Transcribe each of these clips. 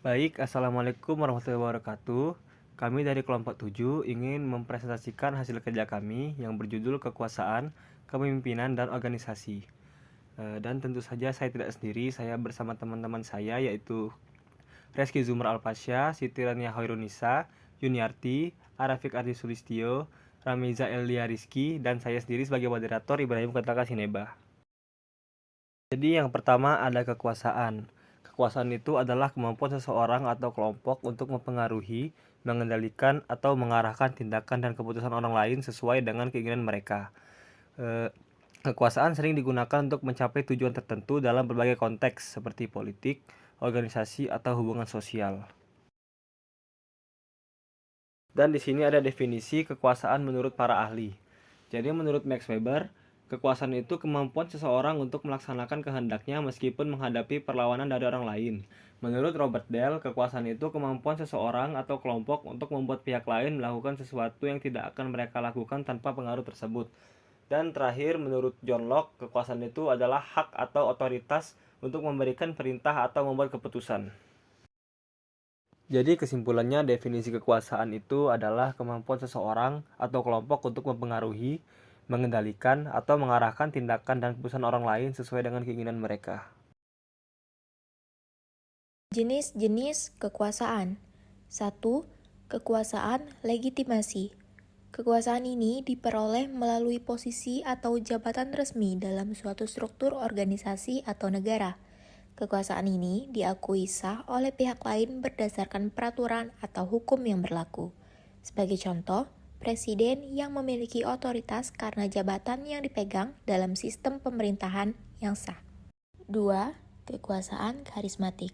Baik, Assalamualaikum warahmatullahi wabarakatuh. Kami dari kelompok 7 ingin mempresentasikan hasil kerja kami yang berjudul Kekuasaan, Kepemimpinan, dan Organisasi. Dan tentu saja saya tidak sendiri, saya bersama teman-teman saya yaitu Reski Zumar Alpasya, Siti Rania Hoirunisa, Yuniarti, Arafik Ardi Sulistyo, Ramiza Elia Rizky, dan saya sendiri sebagai moderator Ibrahim Ketaka Sineba. Jadi yang pertama ada kekuasaan. Kekuasaan itu adalah kemampuan seseorang atau kelompok untuk mempengaruhi, mengendalikan, atau mengarahkan tindakan dan keputusan orang lain sesuai dengan keinginan mereka. Kekuasaan sering digunakan untuk mencapai tujuan tertentu dalam berbagai konteks seperti politik, organisasi, atau hubungan sosial. Dan di sini ada definisi kekuasaan menurut para ahli. Jadi menurut Max Weber, kekuasaan itu kemampuan seseorang untuk melaksanakan kehendaknya meskipun menghadapi perlawanan dari orang lain. Menurut Robert Dahl, kekuasaan itu kemampuan seseorang atau kelompok untuk membuat pihak lain melakukan sesuatu yang tidak akan mereka lakukan tanpa pengaruh tersebut. Dan terakhir, menurut John Locke, kekuasaan itu adalah hak atau otoritas untuk memberikan perintah atau membuat keputusan. Jadi kesimpulannya definisi kekuasaan itu adalah kemampuan seseorang atau kelompok untuk mempengaruhi, mengendalikan, atau mengarahkan tindakan dan keputusan orang lain sesuai dengan keinginan mereka. Jenis-jenis kekuasaan. 1. Kekuasaan legitimasi. Kekuasaan ini diperoleh melalui posisi atau jabatan resmi dalam suatu struktur organisasi atau negara. Kekuasaan ini diakui sah oleh pihak lain berdasarkan peraturan atau hukum yang berlaku. Sebagai contoh, presiden yang memiliki otoritas karena jabatan yang dipegang dalam sistem pemerintahan yang sah. 2. Kekuasaan karismatik.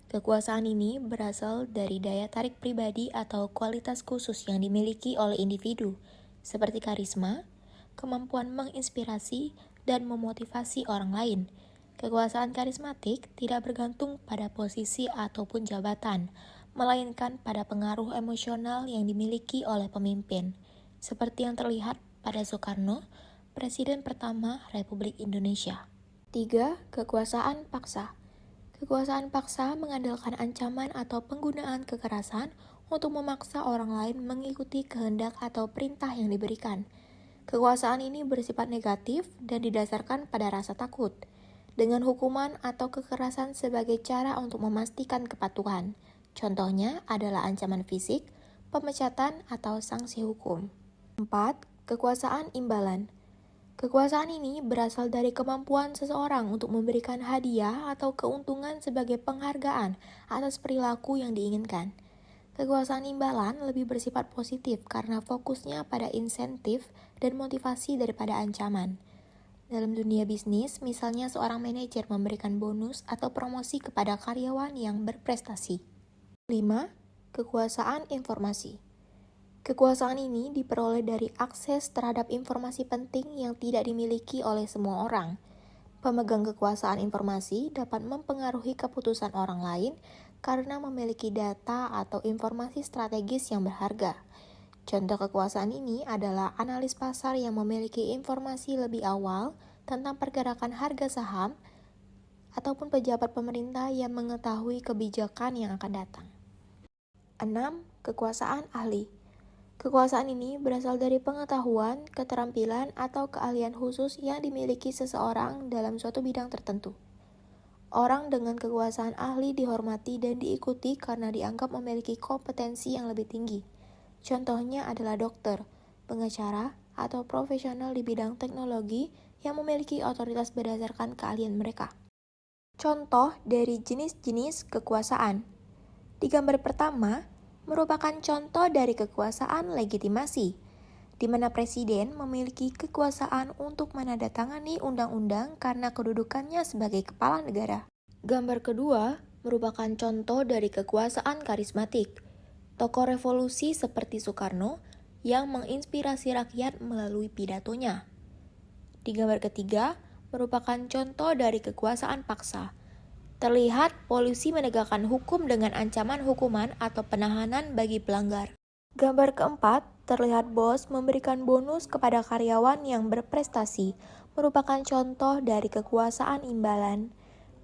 Kekuasaan ini berasal dari daya tarik pribadi atau kualitas khusus yang dimiliki oleh individu, seperti karisma, kemampuan menginspirasi, dan memotivasi orang lain. Kekuasaan karismatik tidak bergantung pada posisi ataupun jabatan, melainkan pada pengaruh emosional yang dimiliki oleh pemimpin, seperti yang terlihat pada Soekarno, Presiden pertama Republik Indonesia. 3. Kekuasaan paksa. Kekuasaan paksa mengandalkan ancaman atau penggunaan kekerasan untuk memaksa orang lain mengikuti kehendak atau perintah yang diberikan. Kekuasaan ini bersifat negatif dan didasarkan pada rasa takut, dengan hukuman atau kekerasan sebagai cara untuk memastikan kepatuhan. Contohnya adalah ancaman fisik, pemecatan, atau sanksi hukum. 4. Kekuasaan imbalan. Kekuasaan ini berasal dari kemampuan seseorang untuk memberikan hadiah atau keuntungan sebagai penghargaan atas perilaku yang diinginkan. Kekuasaan imbalan lebih bersifat positif karena fokusnya pada insentif dan motivasi daripada ancaman. Dalam dunia bisnis, misalnya seorang manajer memberikan bonus atau promosi kepada karyawan yang berprestasi. 5. Kekuasaan informasi. Kekuasaan ini diperoleh dari akses terhadap informasi penting yang tidak dimiliki oleh semua orang. Pemegang kekuasaan informasi dapat mempengaruhi keputusan orang lain karena memiliki data atau informasi strategis yang berharga. Contoh kekuasaan ini adalah analis pasar yang memiliki informasi lebih awal tentang pergerakan harga saham ataupun pejabat pemerintah yang mengetahui kebijakan yang akan datang. 6. Kekuasaan ahli. Kekuasaan ini berasal dari pengetahuan, keterampilan, atau keahlian khusus yang dimiliki seseorang dalam suatu bidang tertentu. Orang dengan kekuasaan ahli dihormati dan diikuti karena dianggap memiliki kompetensi yang lebih tinggi. Contohnya adalah dokter, pengacara, atau profesional di bidang teknologi yang memiliki otoritas berdasarkan keahlian mereka. Contoh dari jenis-jenis kekuasaan. Di gambar pertama, merupakan contoh dari kekuasaan legitimasi, di mana presiden memiliki kekuasaan untuk menandatangani undang-undang karena kedudukannya sebagai kepala negara. Gambar kedua merupakan contoh dari kekuasaan karismatik, tokoh revolusi seperti Soekarno yang menginspirasi rakyat melalui pidatonya. Di gambar ketiga merupakan contoh dari kekuasaan paksa. Terlihat polisi menegakkan hukum dengan ancaman hukuman atau penahanan bagi pelanggar. Gambar keempat, terlihat bos memberikan bonus kepada karyawan yang berprestasi, merupakan contoh dari kekuasaan imbalan.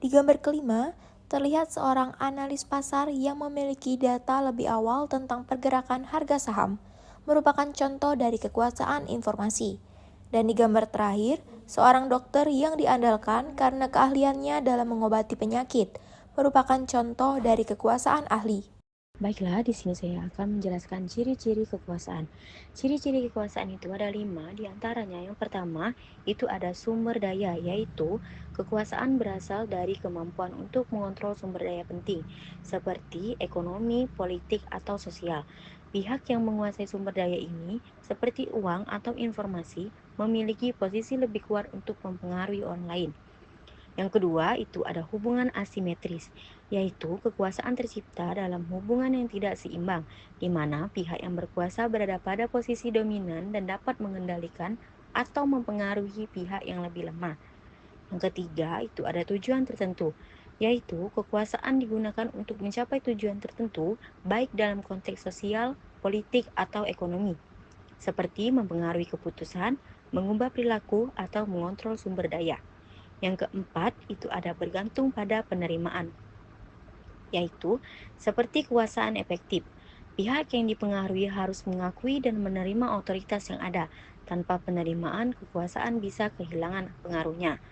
Di gambar kelima, terlihat seorang analis pasar yang memiliki data lebih awal tentang pergerakan harga saham, merupakan contoh dari kekuasaan informasi. Dan di gambar terakhir, seorang dokter yang diandalkan karena keahliannya dalam mengobati penyakit, merupakan contoh dari kekuasaan ahli. Baiklah, di sini saya akan menjelaskan ciri-ciri kekuasaan. Ciri-ciri kekuasaan itu ada 5, diantaranya yang pertama itu ada sumber daya, yaitu kekuasaan berasal dari kemampuan untuk mengontrol sumber daya penting, seperti ekonomi, politik, atau sosial. Pihak yang menguasai sumber daya ini, seperti uang atau informasi, memiliki posisi lebih kuat untuk mempengaruhi orang lain. Yang kedua, itu ada hubungan asimetris, yaitu kekuasaan tercipta dalam hubungan yang tidak seimbang, di mana pihak yang berkuasa berada pada posisi dominan dan dapat mengendalikan atau mempengaruhi pihak yang lebih lemah. Yang ketiga, itu ada tujuan tertentu, yaitu kekuasaan digunakan untuk mencapai tujuan tertentu, baik dalam konteks sosial, politik, atau ekonomi, seperti mempengaruhi keputusan, mengubah perilaku, atau mengontrol sumber daya. Yang keempat, itu ada bergantung pada penerimaan, yaitu seperti kekuasaan efektif. Pihak yang dipengaruhi harus mengakui dan menerima otoritas yang ada. Tanpa penerimaan, kekuasaan bisa kehilangan pengaruhnya.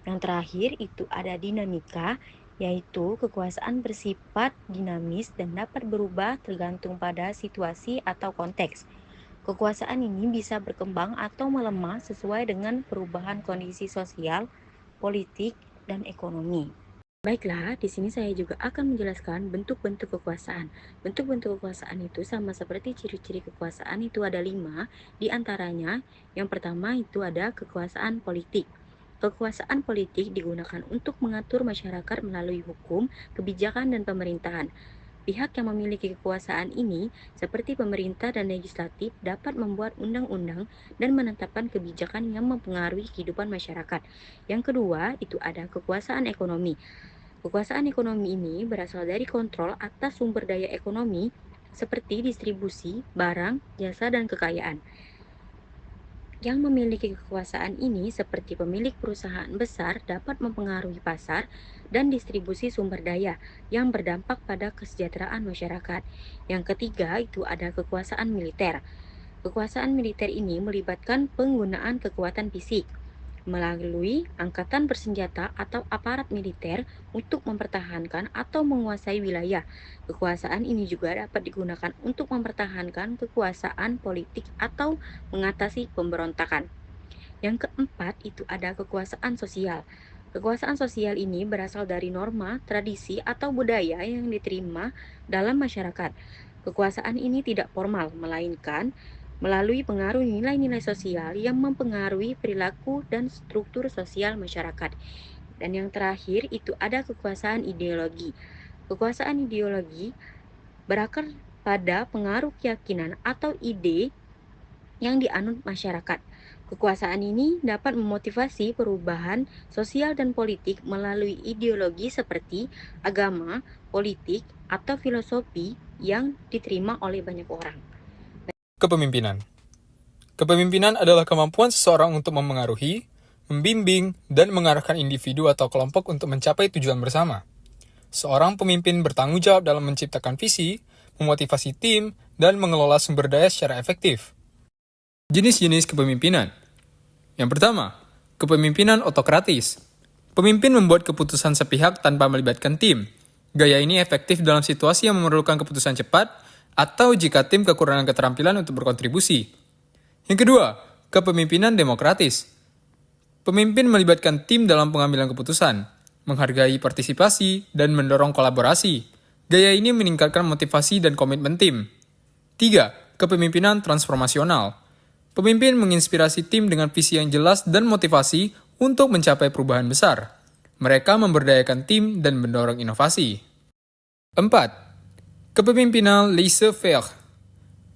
Yang terakhir, itu ada dinamika, yaitu kekuasaan bersifat dinamis dan dapat berubah tergantung pada situasi atau konteks. Kekuasaan ini bisa berkembang atau melemah sesuai dengan perubahan kondisi sosial, politik, dan ekonomi. Baiklah, di sini saya juga akan menjelaskan bentuk-bentuk kekuasaan. Bentuk-bentuk kekuasaan itu sama seperti ciri-ciri kekuasaan itu ada 5, diantaranya yang pertama itu ada kekuasaan politik. Kekuasaan politik digunakan untuk mengatur masyarakat melalui hukum, kebijakan, dan pemerintahan. Pihak yang memiliki kekuasaan ini, seperti pemerintah dan legislatif, dapat membuat undang-undang dan menetapkan kebijakan yang mempengaruhi kehidupan masyarakat. Yang kedua, itu ada kekuasaan ekonomi. Kekuasaan ekonomi ini berasal dari kontrol atas sumber daya ekonomi, seperti distribusi, barang, jasa, dan kekayaan. Yang memiliki kekuasaan ini, seperti pemilik perusahaan besar, dapat mempengaruhi pasar dan distribusi sumber daya yang berdampak pada kesejahteraan masyarakat. Yang ketiga, itu ada kekuasaan militer. Kekuasaan militer ini melibatkan penggunaan kekuatan fisik melalui angkatan bersenjata atau aparat militer untuk mempertahankan atau menguasai wilayah. Kekuasaan ini juga dapat digunakan untuk mempertahankan kekuasaan politik atau mengatasi pemberontakan. Yang keempat, itu ada kekuasaan sosial. Kekuasaan sosial ini berasal dari norma, tradisi, atau budaya yang diterima dalam masyarakat. Kekuasaan ini tidak formal, melainkan melalui pengaruh nilai-nilai sosial yang mempengaruhi perilaku dan struktur sosial masyarakat. Dan yang terakhir, itu ada kekuasaan ideologi. Kekuasaan ideologi berakar pada pengaruh keyakinan atau ide yang dianut masyarakat. Kekuasaan ini dapat memotivasi perubahan sosial dan politik melalui ideologi seperti agama, politik, atau filosofi yang diterima oleh banyak orang. Kepemimpinan. Kepemimpinan adalah kemampuan seseorang untuk memengaruhi, membimbing, dan mengarahkan individu atau kelompok untuk mencapai tujuan bersama. Seorang pemimpin bertanggung jawab dalam menciptakan visi, memotivasi tim, dan mengelola sumber daya secara efektif. Jenis-jenis kepemimpinan. Yang pertama, kepemimpinan otokratis. Pemimpin membuat keputusan sepihak tanpa melibatkan tim. Gaya ini efektif dalam situasi yang memerlukan keputusan cepat, atau jika tim kekurangan keterampilan untuk berkontribusi. Yang kedua, kepemimpinan demokratis. Pemimpin melibatkan tim dalam pengambilan keputusan, menghargai partisipasi, dan mendorong kolaborasi. Gaya ini meningkatkan motivasi dan komitmen tim. 3. Kepemimpinan transformasional. Pemimpin menginspirasi tim dengan visi yang jelas dan motivasi untuk mencapai perubahan besar. Mereka memberdayakan tim dan mendorong inovasi. 4. Kepemimpinan laissez-faire.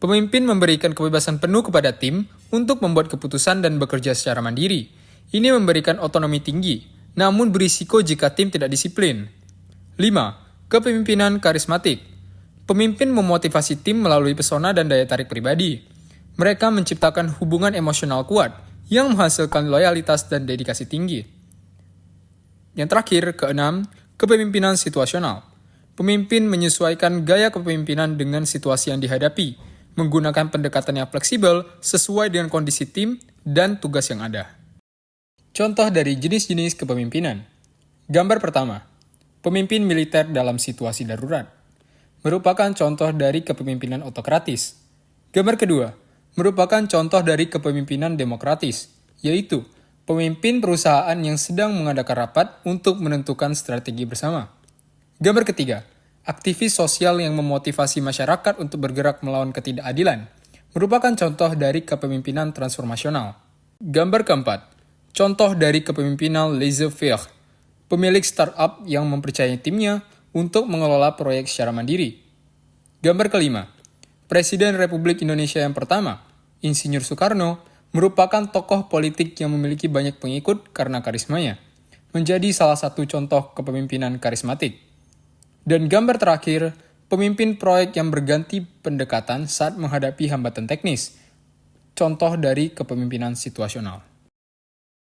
Pemimpin memberikan kebebasan penuh kepada tim untuk membuat keputusan dan bekerja secara mandiri. Ini memberikan otonomi tinggi, namun berisiko jika tim tidak disiplin. 5. Kepemimpinan karismatik. Pemimpin memotivasi tim melalui pesona dan daya tarik pribadi. Mereka menciptakan hubungan emosional kuat yang menghasilkan loyalitas dan dedikasi tinggi. Yang terakhir, keenam, Kepemimpinan situasional. Pemimpin menyesuaikan gaya kepemimpinan dengan situasi yang dihadapi, menggunakan pendekatan yang fleksibel sesuai dengan kondisi tim dan tugas yang ada. Contoh dari jenis-jenis kepemimpinan. Gambar pertama, pemimpin militer dalam situasi darurat. Merupakan contoh dari kepemimpinan otokratis. Gambar kedua, merupakan contoh dari kepemimpinan demokratis, yaitu pemimpin perusahaan yang sedang mengadakan rapat untuk menentukan strategi bersama. Gambar ketiga, aktivis sosial yang memotivasi masyarakat untuk bergerak melawan ketidakadilan, merupakan contoh dari kepemimpinan transformasional. Gambar keempat, contoh dari kepemimpinan laissez-faire, pemilik startup yang mempercayai timnya untuk mengelola proyek secara mandiri. Gambar kelima, Presiden Republik Indonesia yang pertama, Insinyur Soekarno, merupakan tokoh politik yang memiliki banyak pengikut karena karismanya, menjadi salah satu contoh kepemimpinan karismatik. Dan gambar terakhir, pemimpin proyek yang berganti pendekatan saat menghadapi hambatan teknis, contoh dari kepemimpinan situasional.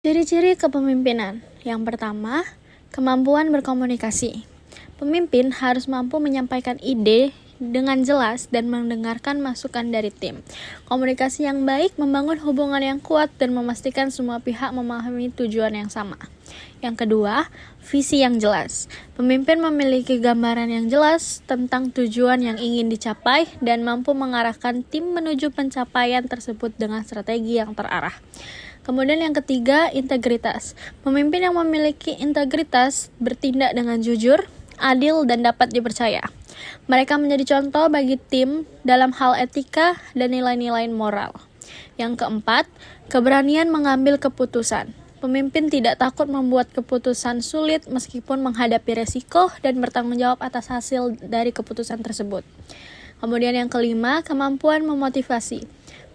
Ciri-ciri kepemimpinan. Yang pertama, kemampuan berkomunikasi. Pemimpin harus mampu menyampaikan ide dengan jelas dan mendengarkan masukan dari tim. Komunikasi yang baik membangun hubungan yang kuat dan memastikan semua pihak memahami tujuan yang sama. Yang kedua, visi yang jelas. Pemimpin memiliki gambaran yang jelas tentang tujuan yang ingin dicapai dan mampu mengarahkan tim menuju pencapaian tersebut dengan strategi yang terarah. Kemudian yang ketiga, integritas. Pemimpin yang memiliki integritas bertindak dengan jujur, adil, dan dapat dipercaya. Mereka menjadi contoh bagi tim dalam hal etika dan nilai-nilai moral. Yang keempat, keberanian mengambil keputusan. Pemimpin tidak takut membuat keputusan sulit meskipun menghadapi resiko dan bertanggung jawab atas hasil dari keputusan tersebut. Kemudian yang kelima, kemampuan memotivasi.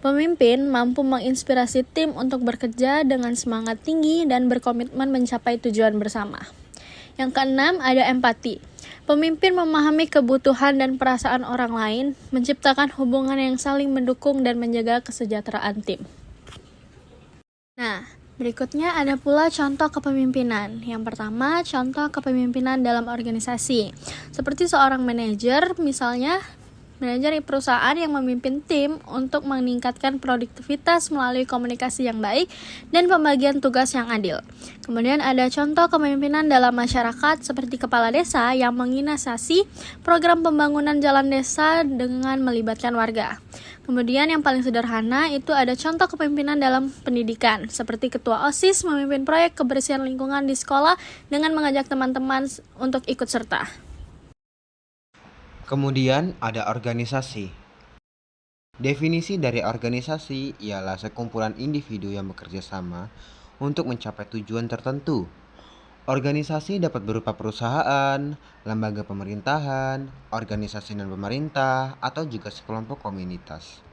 Pemimpin mampu menginspirasi tim untuk bekerja dengan semangat tinggi dan berkomitmen mencapai tujuan bersama. Yang keenam, ada empati. Pemimpin memahami kebutuhan dan perasaan orang lain, menciptakan hubungan yang saling mendukung dan menjaga kesejahteraan tim. Nah, berikutnya ada pula contoh kepemimpinan. Yang pertama, contoh kepemimpinan dalam organisasi. Seperti seorang manajer, misalnya manajer perusahaan yang memimpin tim untuk meningkatkan produktivitas melalui komunikasi yang baik dan pembagian tugas yang adil. Kemudian ada contoh kepemimpinan dalam masyarakat seperti kepala desa yang menginisiasi program pembangunan jalan desa dengan melibatkan warga. Kemudian yang paling sederhana itu ada contoh kepemimpinan dalam pendidikan, seperti ketua OSIS memimpin proyek kebersihan lingkungan di sekolah dengan mengajak teman-teman untuk ikut serta. Kemudian ada organisasi. Definisi dari organisasi ialah sekumpulan individu yang bekerja sama untuk mencapai tujuan tertentu. Organisasi dapat berupa perusahaan, lembaga pemerintahan, organisasi non-pemerintah, atau juga sekelompok komunitas.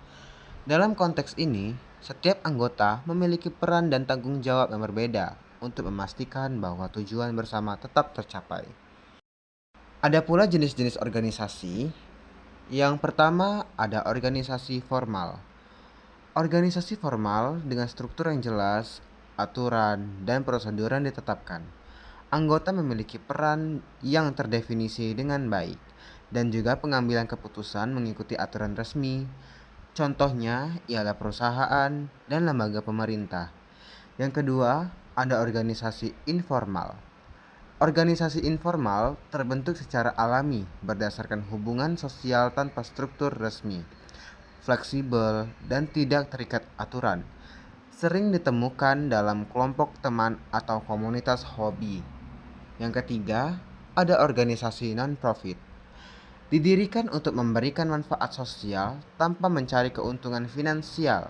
Dalam konteks ini, setiap anggota memiliki peran dan tanggung jawab yang berbeda untuk memastikan bahwa tujuan bersama tetap tercapai. Ada pula jenis-jenis organisasi. Yang pertama ada organisasi formal. Organisasi formal dengan struktur yang jelas, aturan, dan prosedur yang ditetapkan. Anggota memiliki peran yang terdefinisi dengan baik dan juga pengambilan keputusan mengikuti aturan resmi. Contohnya ialah perusahaan dan lembaga pemerintah. Yang kedua, ada organisasi informal. Organisasi informal terbentuk secara alami berdasarkan hubungan sosial tanpa struktur resmi, fleksibel, dan tidak terikat aturan. Sering ditemukan dalam kelompok teman atau komunitas hobi. Yang ketiga, ada organisasi non-profit. Didirikan untuk memberikan manfaat sosial tanpa mencari keuntungan finansial.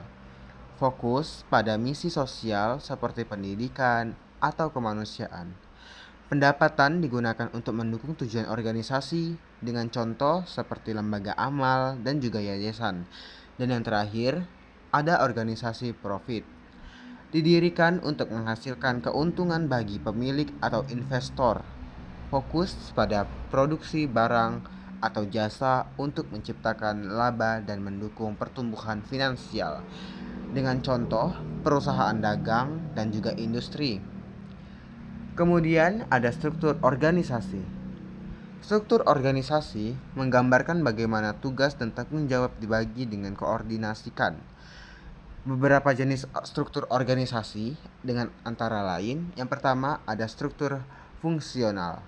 Fokus pada misi sosial seperti pendidikan atau kemanusiaan. Pendapatan digunakan untuk mendukung tujuan organisasi dengan contoh seperti lembaga amal dan juga yayasan. Dan yang terakhir, ada organisasi profit. Didirikan untuk menghasilkan keuntungan bagi pemilik atau investor. Fokus pada produksi barang atau jasa untuk menciptakan laba dan mendukung pertumbuhan finansial. Dengan contoh perusahaan dagang dan juga industri. Kemudian ada struktur organisasi. Struktur organisasi menggambarkan bagaimana tugas dan tanggung jawab dibagi dengan koordinasikan. Beberapa jenis struktur organisasi dengan antara lain, yang pertama ada struktur fungsional.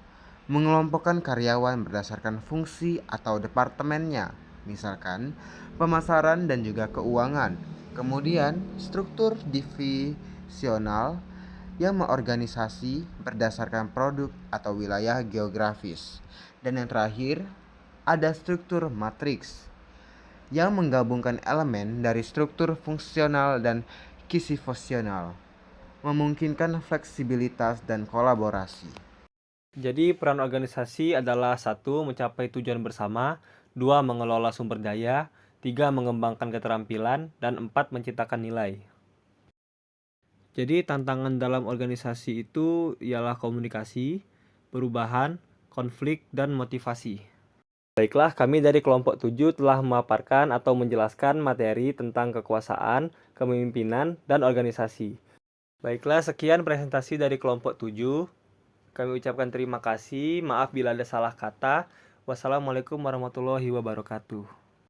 Mengelompokkan karyawan berdasarkan fungsi atau departemennya, misalkan pemasaran dan juga keuangan. Kemudian struktur divisional yang mengorganisasi berdasarkan produk atau wilayah geografis. Dan yang terakhir, ada struktur matriks yang menggabungkan elemen dari struktur fungsional dan kisi-fungsional, memungkinkan fleksibilitas dan kolaborasi. Jadi peran organisasi adalah 1. Mencapai tujuan bersama, 2. Mengelola sumber daya, 3. Mengembangkan keterampilan, dan 4. Menciptakan nilai. Jadi tantangan dalam organisasi itu ialah komunikasi, perubahan, konflik, dan motivasi. Baiklah, kami dari kelompok 7 telah memaparkan atau menjelaskan materi tentang kekuasaan, kepemimpinan, dan organisasi. Baiklah, sekian presentasi dari kelompok 7. Kami ucapkan terima kasih, maaf bila ada salah kata. Wassalamualaikum warahmatullahi wabarakatuh.